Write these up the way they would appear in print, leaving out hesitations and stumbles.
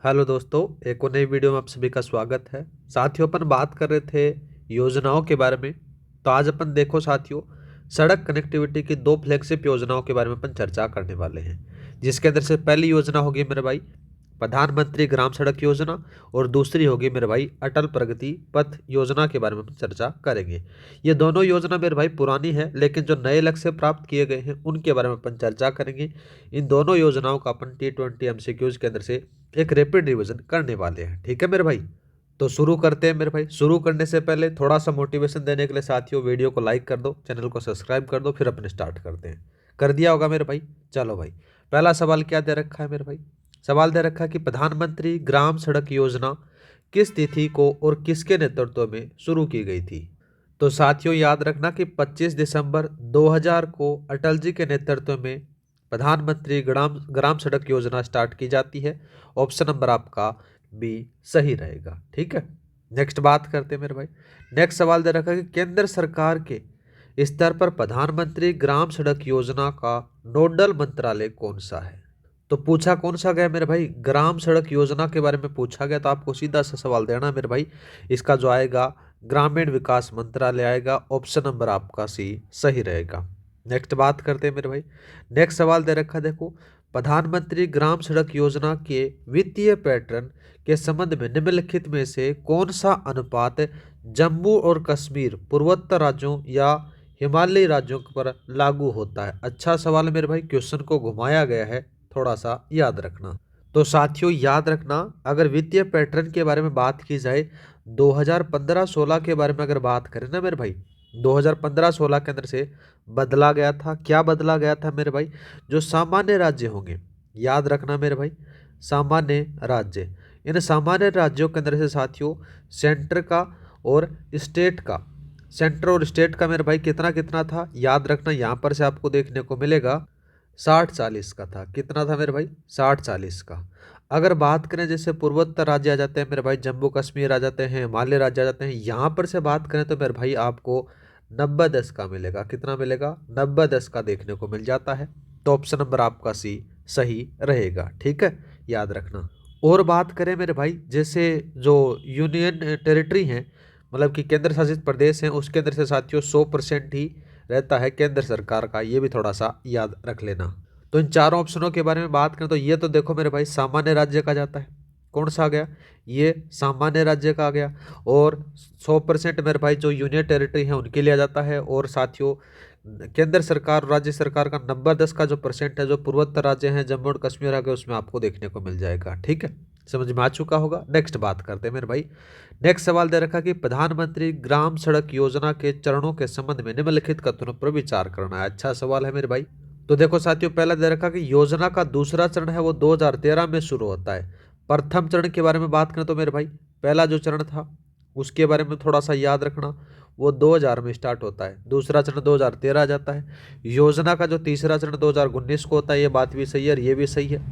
Hello दोस्तों, एक और नई वीडियो में आप सभी का स्वागत है। साथियों, अपन बात कर रहे थे योजनाओं के बारे में। तो आज अपन देखो साथियों, सड़क कनेक्टिविटी की दो फ्लैगशिप योजनाओं के बारे में अपन चर्चा करने वाले हैं। जिसके अंदर से पहली योजना होगी मेरे भाई प्रधानमंत्री ग्राम सड़क योजना, और दूसरी होगी मेरे भाई अटल प्रगति पथ योजना के बारे में अपन चर्चा करेंगे। ये दोनों योजना मेरे भाई पुरानी है, लेकिन जो नए लक्ष्य प्राप्त किए गए हैं उनके बारे में अपन चर्चा करेंगे। इन दोनों योजनाओं का अपन T20 MCQs के अंदर से एक रैपिड रिवीजन करने वाले हैं। ठीक है मेरे भाई, तो शुरू करते हैं मेरे भाई। शुरू करने से पहले थोड़ा सा मोटिवेशन देने के लिए साथियों, वीडियो को लाइक कर दो, चैनल को सब्सक्राइब कर दो, फिर अपन स्टार्ट करते हैं। कर दिया होगा मेरे भाई। चलो भाई, पहला सवाल क्या दे रखा है मेरे भाई? सवाल दे रखा है कि प्रधानमंत्री ग्राम सड़क योजना किस तिथि को और किसके नेतृत्व में शुरू की गई थी? तो साथियों याद रखना कि 25 दिसंबर 2000 को अटल जी के नेतृत्व में प्रधानमंत्री ग्राम ग्राम सड़क योजना स्टार्ट की जाती है। ऑप्शन नंबर आपका बी सही रहेगा। ठीक है, नेक्स्ट बात करते हैं मेरे भाई। नेक्स्ट सवाल दे रखा है कि केंद्र सरकार के स्तर पर प्रधानमंत्री ग्राम सड़क योजना का नोडल मंत्रालय कौन सा है? तो पूछा कौन सा गया मेरे भाई? ग्राम सड़क योजना के बारे में पूछा गया, तो आपको सीधा सा सवाल देना मेरे भाई। इसका जो आएगा ग्रामीण विकास मंत्रालय आएगा। ऑप्शन नंबर आपका सी सही रहेगा। नेक्स्ट बात करते हैं मेरे भाई। नेक्स्ट सवाल दे रखा देखो, प्रधानमंत्री ग्राम सड़क योजना के वित्तीय पैटर्न के संबंध में निम्नलिखित में से कौन सा अनुपात जम्मू और कश्मीर, पूर्वोत्तर राज्यों या हिमालयी राज्यों पर लागू होता है? अच्छा सवाल है मेरे भाई, क्वेश्चन को घुमाया गया है, थोड़ा सा याद रखना। तो साथियों याद रखना, अगर वित्तीय पैटर्न के बारे में बात की जाए 2015-16 के बारे में अगर बात करें ना मेरे भाई, 2015-16 के अंदर से बदला गया था। क्या बदला गया था मेरे भाई? जो सामान्य राज्य होंगे, याद रखना मेरे भाई, सामान्य राज्य, इन सामान्य राज्यों के अंदर से साथियों सेंटर का और स्टेट का, सेंटर और स्टेट का मेरे भाई कितना कितना था याद रखना। यहाँ पर से आपको देखने को मिलेगा 60-40 का था। कितना था मेरे भाई? 60-40 का। अगर बात करें जैसे पूर्वोत्तर राज्य आ जाते हैं मेरे भाई, जम्मू कश्मीर आ जाते हैं, हिमालय राज्य आ जाते हैं, यहाँ पर से बात करें तो मेरे भाई आपको 90-10 का मिलेगा। कितना मिलेगा? 90-10 का देखने को मिल जाता है। तो ऑप्शन नंबर आपका सी सही रहेगा। ठीक है, याद रखना। और बात करें मेरे भाई, जैसे जो यूनियन टेरिटरी हैं, मतलब कि केंद्र शासित प्रदेश हैं, उसके अंदर से साथियों 100% ही रहता है केंद्र सरकार का। ये भी थोड़ा सा याद रख लेना। तो इन चारों ऑप्शनों के बारे में बात करें तो ये तो देखो मेरे भाई सामान्य राज्य का जाता है। कौन सा आ गया? ये सामान्य राज्य का आ गया। और 100% मेरे भाई जो यूनियन टेरिटरी है उनके लिए आ जाता है। और साथियों केंद्र सरकार राज्य सरकार का 90-10 का जो परसेंट है, जो पूर्वोत्तर राज्य हैं, जम्मू और कश्मीर आ गए, उसमें आपको देखने को मिल जाएगा। ठीक है, समझ में आ चुका होगा। नेक्स्ट बात करते हैं मेरे भाई। नेक्स्ट सवाल दे रखा कि प्रधानमंत्री ग्राम सड़क योजना के चरणों के संबंध में निम्नलिखित कथनों पर विचार करना है। अच्छा सवाल है मेरे भाई। तो देखो साथियों, पहला दे रखा कि योजना का दूसरा चरण है वो 2013 में शुरू होता है। प्रथम चरण के बारे में बात करें तो मेरे भाई पहला जो चरण था उसके बारे में थोड़ा सा याद रखना, वो 2000 में स्टार्ट होता है। दूसरा चरण 2013 आ जाता है। योजना का जो तीसरा चरण 2019 को होता है, ये बात भी सही है और ये भी सही है।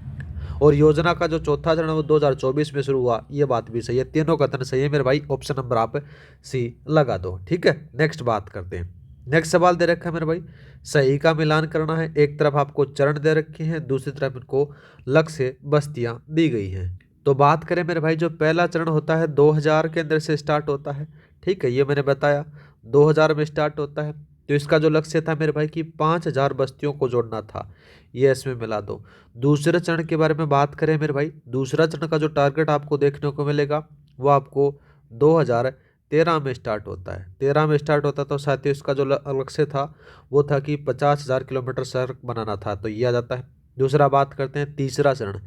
और योजना का जो चौथा चरण है वो 2024 में शुरू हुआ, ये बात भी सही है। तीनों कथन सही है मेरे भाई। ऑप्शन नंबर आप सी लगा दो। ठीक है, नेक्स्ट बात करते हैं। नेक्स्ट सवाल दे रखा है मेरे भाई, सही का मिलान करना है। एक तरफ आपको चरण दे रखे हैं, दूसरी तरफ इनको लक्ष्य बस्तियां दी गई हैं। तो बात करें मेरे भाई, जो पहला चरण होता है 2000 के अंदर से स्टार्ट होता है। ठीक है, ये मैंने बताया 2000 में स्टार्ट होता है। तो इसका जो लक्ष्य था मेरे भाई कि 5000 बस्तियों को जोड़ना था, ये इसमें मिला दो। दूसरे चरण के बारे में बात करें मेरे भाई, दूसरा चरण का जो टारगेट आपको देखने को मिलेगा वो आपको 2013 में स्टार्ट होता है। 13 में स्टार्ट होता तो साथियों इसका जो लक्ष्य था वो था कि 50,000 किलोमीटर सड़क बनाना था, तो ये आ जाता है। दूसरा बात करते हैं तीसरा चरण।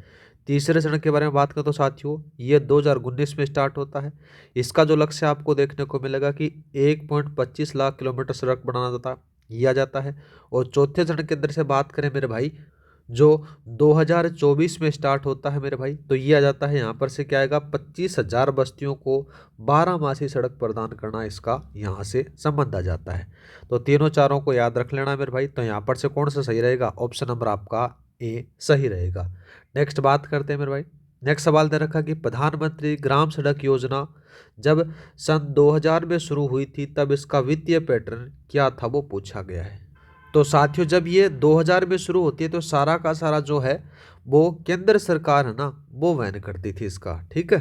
तीसरे चरण के बारे में बात करें तो साथियों ये 2019 में स्टार्ट होता है। इसका जो लक्ष्य आपको देखने को मिलेगा कि 1.25 लाख किलोमीटर सड़क बनाना था, ये आ जाता है। और चौथे चरण के अंदर से बात करें मेरे भाई, जो 2024 में स्टार्ट होता है मेरे भाई, तो ये आ जाता है। यहाँ पर से क्या आएगा? 25,000 बस्तियों को 12 मासी सड़क प्रदान करना, इसका यहाँ से संबंध आ जाता है। तो तीनों चारों को याद रख लेना मेरे भाई। तो यहाँ पर से कौन सा सही रहेगा? ऑप्शन नंबर आपका ए सही रहेगा। नेक्स्ट बात करते हैं मेरे भाई। नेक्स्ट सवाल दे रखा कि प्रधानमंत्री ग्राम सड़क योजना जब सन 2000 में शुरू हुई थी तब इसका वित्तीय पैटर्न क्या था, वो पूछा गया है। तो साथियों जब ये 2000 में शुरू होती है तो सारा का सारा जो है वो केंद्र सरकार है ना वो वहन करती थी इसका, ठीक है।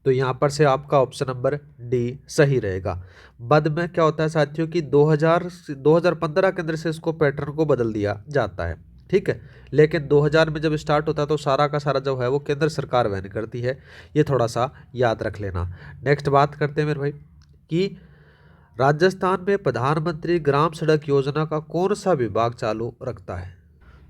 तो यहाँ पर से आपका ऑप्शन नंबर डी सही रहेगा। बाद में क्या होता है साथियों कि 2015 के अंदर से इसको पैटर्न को बदल दिया जाता है, ठीक है। लेकिन 2000 में जब स्टार्ट होता है तो सारा का सारा जो है वो केंद्र सरकार वहन करती है, ये थोड़ा सा याद रख लेना। नेक्स्ट बात करते हैं मेरे भाई कि राजस्थान में प्रधानमंत्री ग्राम सड़क योजना का कौन सा विभाग चालू रखता है।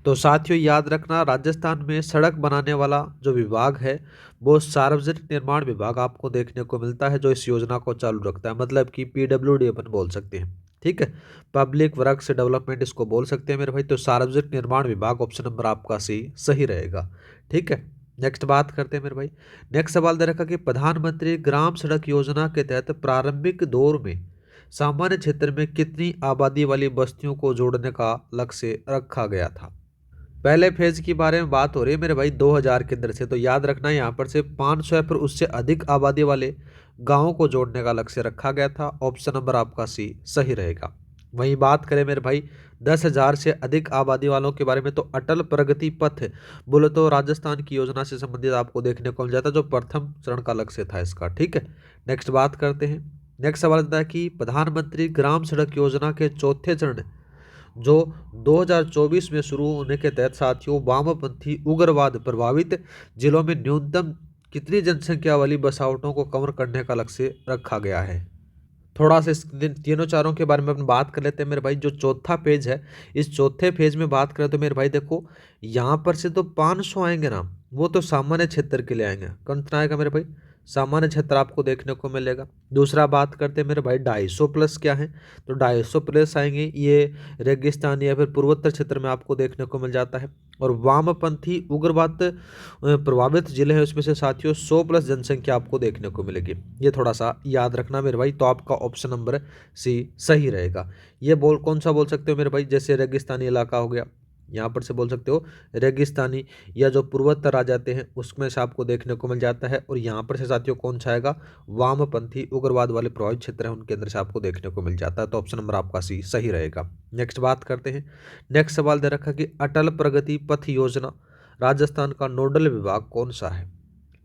तो साथियों याद रखना, राजस्थान में सड़क बनाने वाला जो विभाग है वो सार्वजनिक निर्माण विभाग आपको देखने को मिलता है, जो इस योजना को चालू रखता है, मतलब कि पीडब्ल्यूडी अपन बोल सकते हैं, ठीक है। पब्लिक वर्क्स डेवलपमेंट इसको बोल सकते हैं मेरे भाई। तो सार्वजनिक निर्माण विभाग ऑप्शन नंबर आपका सी सही रहेगा, ठीक है। नेक्स्ट बात करते हैं मेरे भाई। नेक्स्ट सवाल दे रखा कि प्रधानमंत्री ग्राम सड़क योजना के तहत प्रारंभिक दौर में सामान्य क्षेत्र में कितनी आबादी वाली बस्तियों को जोड़ने का लक्ष्य रखा गया था। पहले फेज के बारे में बात हो रही है मेरे भाई 2000 के अंदर से, तो याद रखना यहाँ पर से 500 या फिर उससे अधिक आबादी वाले गांवों को जोड़ने का लक्ष्य रखा गया था। ऑप्शन नंबर आपका सी सही रहेगा। वहीं बात करें मेरे भाई 10,000 से अधिक आबादी वालों के बारे में, तो अटल प्रगति पथ बोले तो राजस्थान की योजना से संबंधित आपको देखने को मिल जाता है, जो प्रथम चरण का लक्ष्य था इसका, ठीक है। नेक्स्ट बात करते हैं। नेक्स्ट सवाल आता है कि प्रधानमंत्री ग्राम सड़क योजना के चौथे चरण जो 2024 में शुरू होने के तहत साथियों वामपंथी उग्रवाद प्रभावित जिलों में न्यूनतम कितनी जनसंख्या वाली बसावटों को कवर करने का लक्ष्य रखा गया है। थोड़ा सा इस तीनों चारों के बारे में अपन बात कर लेते हैं मेरे भाई। जो चौथा पेज है, इस चौथे पेज में बात करें तो मेरे भाई देखो यहाँ पर से तो 500 आएंगे ना, वो तो सामान्य क्षेत्र के लिए आएंगे। कितना आएगा मेरे भाई, सामान्य क्षेत्र आपको देखने को मिलेगा। दूसरा बात करते हैं मेरे भाई 250 प्लस क्या है, तो 250 प्लस आएंगे, ये रेगिस्तान या फिर पूर्वोत्तर क्षेत्र में आपको देखने को मिल जाता है। और वामपंथी उग्रवाद प्रभावित जिले हैं उसमें से साथियों 100 प्लस जनसंख्या आपको देखने को मिलेगी। ये थोड़ा सा याद रखना मेरे भाई। तो आपका ऑप्शन नंबर सी सही रहेगा। ये बोल कौन सा बोल सकते हो मेरे भाई, जैसे रेगिस्तानी इलाका हो गया, यहाँ पर से बोल सकते हो रेगिस्तानी, या जो पूर्वोत्तर आ जाते हैं उसमें से आपको देखने को मिल जाता है। और यहाँ पर से साथियों कौन सा आएगा, वामपंथी उग्रवाद वाले प्रभावित क्षेत्र हैं उनके अंदर से आपको देखने को मिल जाता है। तो ऑप्शन नंबर आपका सी सही रहेगा। नेक्स्ट बात करते हैं। नेक्स्ट सवाल दे रखा कि अटल प्रगति पथ योजना राजस्थान का नोडल विभाग कौन सा है,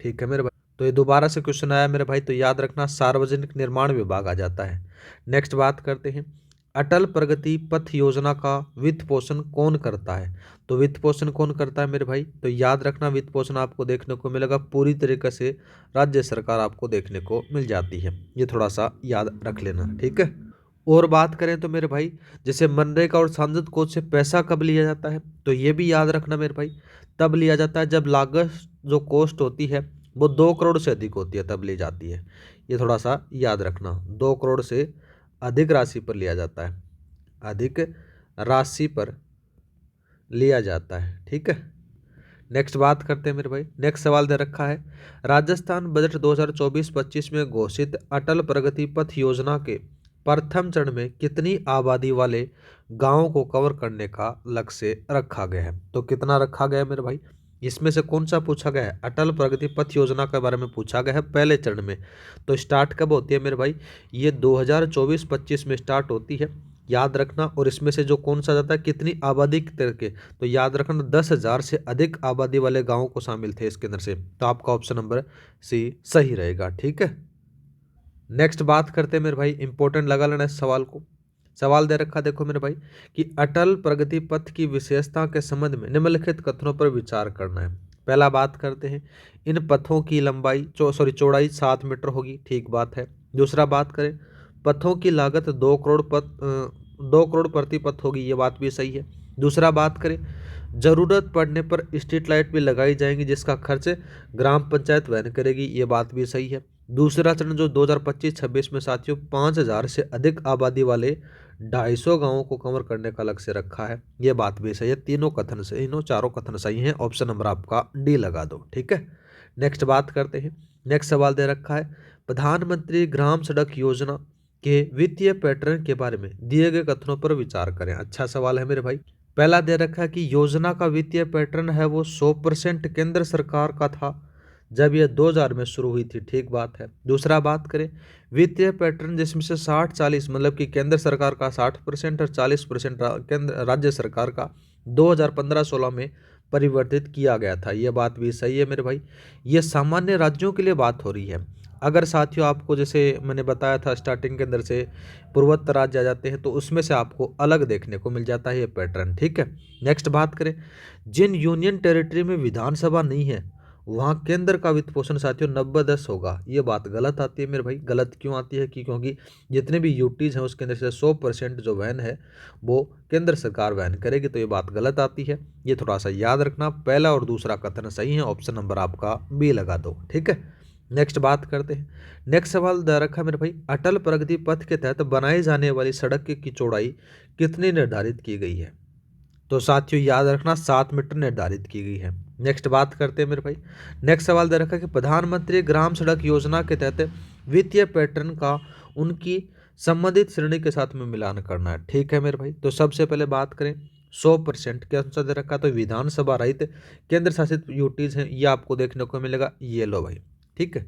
ठीक है मेरे भाई। तो ये दोबारा से क्वेश्चन आया मेरे भाई, तो याद रखना सार्वजनिक निर्माण विभाग आ जाता है। नेक्स्ट बात करते हैं। अटल प्रगति पथ योजना का वित्त पोषण कौन करता है, तो वित्त पोषण कौन करता है मेरे भाई, तो याद रखना वित्त पोषण आपको देखने को मिलेगा पूरी तरीके से राज्य सरकार आपको देखने को मिल जाती है। ये थोड़ा सा याद रख लेना, ठीक है। और बात करें तो मेरे भाई जैसे मनरेगा और सांसद कोष से पैसा कब लिया जाता है, तो ये भी याद रखना मेरे भाई, तब लिया जाता है जब लागत जो कॉस्ट होती है वो 2 करोड़ से अधिक होती है, तब ली जाती है। ये थोड़ा सा याद रखना, 2 करोड़ से अधिक राशि पर लिया जाता है, अधिक राशि पर लिया जाता है, ठीक है। नेक्स्ट बात करते हैं मेरे भाई। नेक्स्ट सवाल दे रखा है राजस्थान बजट 2024-25 में घोषित अटल प्रगति पथ योजना के प्रथम चरण में कितनी आबादी वाले गांवों को कवर करने का लक्ष्य रखा गया है, तो कितना रखा गया है मेरे भाई। इसमें से कौन सा पूछा गया है, अटल प्रगति पथ योजना के बारे में पूछा गया है पहले चरण में। तो स्टार्ट कब होती है मेरे भाई, ये 2024-25 में स्टार्ट होती है, याद रखना। और इसमें से जो कौन सा जाता है कितनी आबादी के करके, तो याद रखना 10,000 से अधिक आबादी वाले गांवों को शामिल थे इसके अंदर से। तो आपका ऑप्शन नंबर सी सही रहेगा, ठीक है। नेक्स्ट बात करते हैं मेरे भाई, इंपॉर्टेंट लगा लेना इस सवाल को। सवाल दे रखा देखो मेरे भाई कि अटल प्रगति पथ की विशेषता के संबंध में निम्नलिखित कथनों पर विचार करना है। पहला बात करते हैं, इन पथों की लंबाई चौड़ाई 7 मीटर होगी, ठीक बात है। दूसरा बात करें, पथों की लागत 2 करोड़ प्रति पथ होगी, ये बात भी सही है। दूसरा बात करें, जरूरत पड़ने पर स्ट्रीट लाइट भी लगाई जाएंगी जिसका खर्च ग्राम पंचायत वहन करेगी, ये बात भी सही है। दूसरा चरण जो 2025-26 में साथियों 5,000 से अधिक आबादी वाले 250 गांवों को कवर करने का लक्ष्य रखा है, ये बात भी सही है। तीनों चारों कथन सही हैं। ऑप्शन नंबर आपका डी लगा दो, ठीक है। नेक्स्ट बात करते हैं। नेक्स्ट सवाल दे रखा है प्रधानमंत्री ग्राम सड़क योजना के वित्तीय पैटर्न के बारे में दिए गए कथनों पर विचार करें। अच्छा सवाल है मेरे भाई। पहला दे रखा है कि योजना का वित्तीय पैटर्न है वो 100% केंद्र सरकार का था, जब यह 2000 में शुरू हुई थी, ठीक बात है। दूसरा बात करें वित्तीय पैटर्न, जिसमें से 60-40 मतलब कि केंद्र सरकार का 60% और 40% केंद्र राज्य सरकार का 2015-16 में परिवर्तित किया गया था। ये बात भी सही है मेरे भाई। ये सामान्य राज्यों के लिए बात हो रही है। अगर साथियों आपको जैसे मैंने बताया था स्टार्टिंग के अंदर से पूर्वोत्तर राज्य आ जाते हैं तो उसमें से आपको अलग देखने को मिल जाता है ये पैटर्न, ठीक है। नेक्स्ट बात करें जिन यूनियन टेरिटरी में विधानसभा नहीं है वहाँ केंद्र का वित्त पोषण साथियों 90-10 होगा। ये बात गलत आती है मेरे भाई। गलत क्यों आती है कि क्योंकि जितने भी यूटीज हैं उसके अंदर से 100% जो वहन है वो केंद्र सरकार वहन करेगी, तो ये बात गलत आती है। ये थोड़ा सा याद रखना, पहला और दूसरा कथन सही है, ऑप्शन नंबर आपका बी लगा दो, ठीक है। नेक्स्ट बात करते हैं। नेक्स्ट सवाल दे रखा है मेरे भाई, अटल प्रगति पथ के तहत बनाई जाने वाली सड़क की चौड़ाई कितनी निर्धारित की गई है? तो साथियों याद रखना 7 मीटर निर्धारित की गई है। नेक्स्ट बात करते हैं मेरे भाई। नेक्स्ट सवाल दे रखा है कि प्रधानमंत्री ग्राम सड़क योजना के तहत वित्तीय पैटर्न का उनकी संबंधित श्रेणी के साथ में मिलान करना है, ठीक है मेरे भाई। तो सबसे पहले बात करें 100% के अनुसार दे रखा, तो विधानसभा रहित केंद्र शासित यूटीज हैं, ये आपको देखने को मिलेगा, ये लो भाई, ठीक है।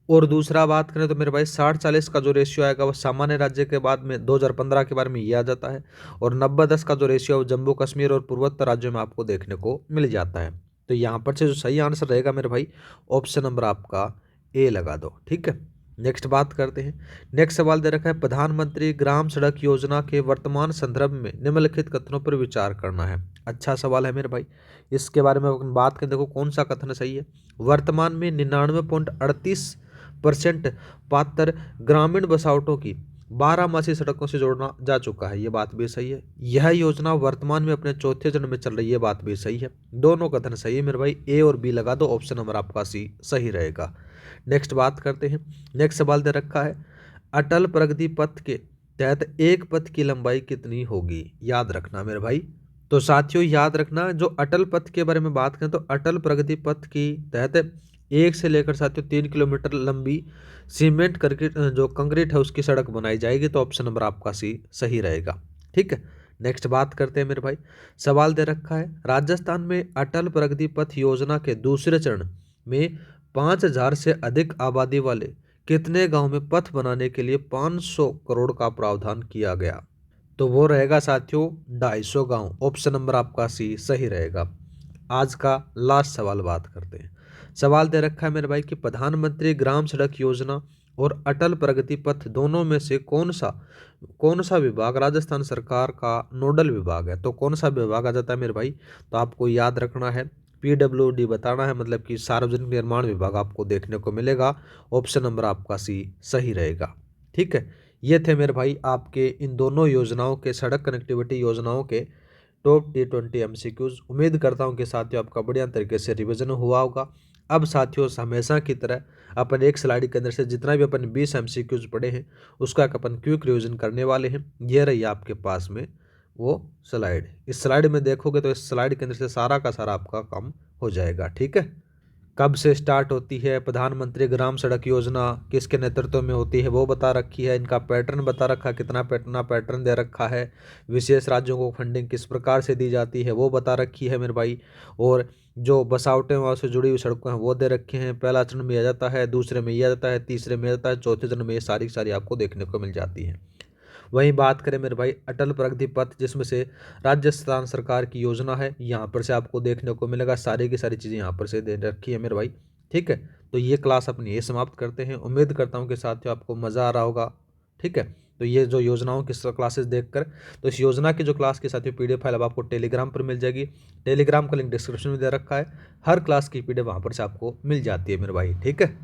और दूसरा बात करें तो मेरे भाई 60-40 का जो रेशियो आएगा वो सामान्य राज्य के बाद में 2015 के बारे में ये आ जाता है, और 90-10 का जो रेशियो है वो जम्मू कश्मीर और पूर्वोत्तर राज्यों में आपको देखने को मिल जाता है। तो यहाँ पर से जो सही आंसर रहेगा मेरे भाई ऑप्शन नंबर आपका ए लगा दो, ठीक है। नेक्स्ट बात करते हैं। नेक्स्ट सवाल दे रखा है प्रधानमंत्री ग्राम सड़क योजना के वर्तमान संदर्भ में निम्नलिखित कथनों पर विचार करना है। अच्छा सवाल है मेरे भाई, इसके बारे में अपन बात करें, देखो कौन सा कथन सही है। वर्तमान में 99.38% पात्र ग्रामीण बसावटों की 12 सड़कों से जोड़ना जा चुका है, ये बात भी सही है। यह योजना वर्तमान में अपने चौथे चरण में चल रही है, ये बात भी सही है। दोनों कथन सही है मेरे भाई, ए और बी लगा दो, ऑप्शन नंबर आपका सी सही रहेगा। नेक्स्ट बात करते हैं। नेक्स्ट सवाल दे रखा है अटल प्रगति पथ के तहत एक पथ की लंबाई कितनी होगी? याद रखना मेरे भाई। तो साथियों याद रखना, जो अटल पथ के बारे में बात करें तो अटल प्रगति पथ की तहत 1 से लेकर साथियों 3 किलोमीटर लंबी सीमेंट करके जो कंक्रीट है उसकी सड़क बनाई जाएगी, तो ऑप्शन नंबर आपका सी सही रहेगा, ठीक है। नेक्स्ट बात करते हैं मेरे भाई। सवाल दे रखा है राजस्थान में अटल प्रगति पथ योजना के दूसरे चरण में 5000 से अधिक आबादी वाले कितने गांव में पथ बनाने के लिए 500 करोड़ का प्रावधान किया गया? तो वो रहेगा साथियों 250 गांव, ऑप्शन नंबर आपका सी सही रहेगा। आज का लास्ट सवाल बात करते हैं। सवाल दे रखा है मेरे भाई कि प्रधानमंत्री ग्राम सड़क योजना और अटल प्रगति पथ दोनों में से कौन सा विभाग राजस्थान सरकार का नोडल विभाग है? तो कौन सा विभाग आ जाता है मेरे भाई? तो आपको याद रखना है PWD बताना है, मतलब कि सार्वजनिक निर्माण विभाग आपको देखने को मिलेगा, ऑप्शन नंबर आपका सी सही रहेगा, ठीक है। ये थे मेरे भाई आपके इन दोनों योजनाओं के सड़क कनेक्टिविटी योजनाओं के टॉप T20 MCQs। उम्मीद करता हूँ कि साथियों आपका बढ़िया तरीके से रिवीजन हुआ होगा। अब साथियों हमेशा की तरह अपन एक स्लाइड के अंदर से जितना भी अपन 20 MCQs पढ़े हैं उसका अपन क्विक रिवीजन करने वाले हैं। ये रही आपके पास में वो स्लाइड। इस स्लाइड में देखोगे तो इस स्लाइड के अंदर से सारा का सारा आपका काम हो जाएगा, ठीक है। कब से स्टार्ट होती है प्रधानमंत्री ग्राम सड़क योजना, किसके नेतृत्व में होती है वो बता रखी है, इनका पैटर्न बता रखा, कितना पैटर्न दे रखा है, विशेष राज्यों को फंडिंग किस प्रकार से दी जाती है वो बता रखी है मेरे भाई, और जो बसावटें वहाँ से जुड़ी हुई सड़कें हैं वो दे रखे हैं। पहला चरण में आ जाता है, दूसरे में ये आ जाता है, तीसरे में आ जाता है, चौथे चरण में ये सारी सारी आपको देखने को मिल जाती है। वहीं बात करें मेरे भाई अटल प्रगति पथ, जिसमें से राजस्थान सरकार की योजना है, यहाँ पर से आपको देखने को मिलेगा सारी की सारी चीज़ें यहाँ पर से दे रखी है मेरे भाई, ठीक है। तो ये क्लास अपनी ये समाप्त करते हैं। उम्मीद करता हूँ कि साथियों आपको मज़ा आ रहा होगा, ठीक है। तो ये जो योजनाओं की क्लासेस देखकर, तो इस योजना की जो क्लास की साथियों PDF फाइल अब आपको टेलीग्राम पर मिल जाएगी। टेलीग्राम का लिंक डिस्क्रिप्शन में दे रखा है। हर क्लास की PDF वहाँ पर से आपको मिल जाती है मेरे भाई, ठीक है।